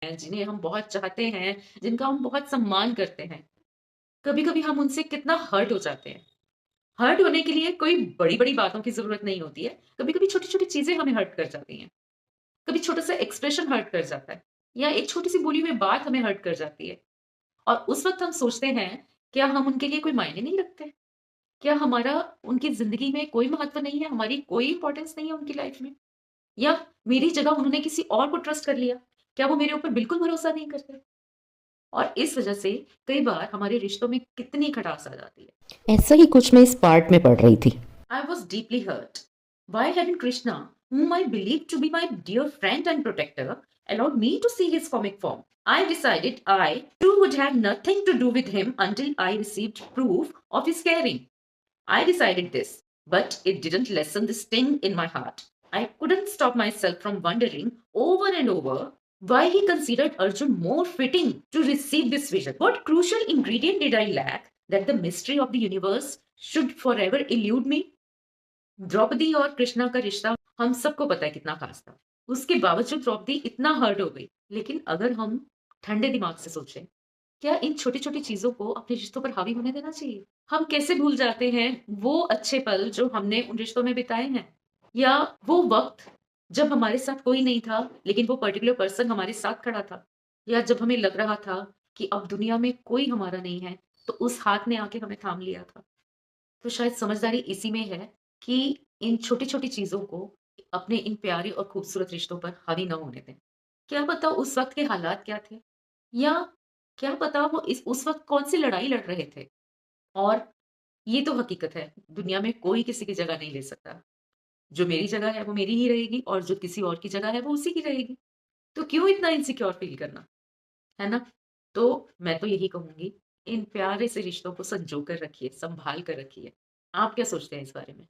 हैं, जिन्हें हम बहुत चाहते हैं, जिनका हम बहुत सम्मान करते हैं, कभी-कभी हम उनसे कितना हर्ट हो जाते हैं। हर्ट होने के लिए कोई बड़ी-बड़ी बातों की ज़रूरत नहीं होती है। कभी-कभी छोटी-छोटी चीज़ें हमें हर्ट कर जाती हैं। कभी छोटा-सा एक्सप्रेशन हर्ट कर जाता है या एक छोटी-सी बोली हुई बात हमें हर्ट कर जाती है और उस वक़्त हम सोचते हैं, क्या हम उनके लिए कोई मायने नहीं रखते? क्या हमारा उनकी ज़िंदगी में कोई महत्व नहीं है? हमारी कोई इम्पोर्टेंस नहीं है उनकी लाइफ़ में? या मेरी जगह उन्होंने किसी और को ट्रस्ट कर लिया? क्या वो मेरे ऊपर बिल्कुल भरोसा नहीं करते? और इस वज़ह से कई बार हमारे रिश्तों में कितनी खटास आ जाती है। ऐसा ही कुछ मैं इस पार्ट में पढ़ रही थी। I was deeply hurt. Why hadn't Krishna, whom I believed to be my dear friend and protector, allowed me to see his comic form? I decided I too would have nothing to do with him until I received proof of his caring. I decided this, but it didn't lessen the sting in my heart. I couldn't stop myself from wondering over and over why he considered Arjun more fitting to receive this vision. What crucial ingredient did I lack that the mystery of the universe should forever elude me? Draupadi और कृष्णा का रिश्ता हम सबको पता है कितना खास था। उसके बावजूद द्रौपदी इतना हर्ट हो गई। लेकिन अगर हम ठंडे दिमाग से सोचें, क्या इन छोटी-छोटी चीज़ों को अपने रिश्तों पर हावी होने देना चाहिए? हम कैसे भूल जाते हैं वो अच्छे पल जो हमने उन रिश्तों में बिताए हैं? या वो वक़्त जब हमारे साथ कोई नहीं था, लेकिन वो पर्टिकुलर पर्सन हमारे साथ खड़ा था? या जब हमें लग रहा था कि अब दुनिया में कोई हमारा नहीं है, तो उस हाथ ने आके हमें थाम लिया था? तो शायद समझदारी इसी में है कि इन छोटी-छोटी चीज़ों को अपने इन प्यारे और खूबसूरत रिश्तों पर हावी ना होने दें। क्या पता उस वक़्त के हालात क्या थे? या क्या पता वो इस उस वक़्त कौन-सी लड़ाई लड़ रहे थे? और ये तो हकीकत है, दुनिया में कोई किसी की जगह नहीं ले सकता। जो मेरी जगह है वो मेरी ही रहेगी और जो किसी और की जगह है वो उसी की रहेगी। तो क्यों इतना इनसिक्योर फ़ील करना, है ना? तो मैं तो यही कहूँगी, इन प्यारे से रिश्तों को संजो कर रखिए, सँभाल कर रखिए। आप क्या सोचते हैं इस बारे में?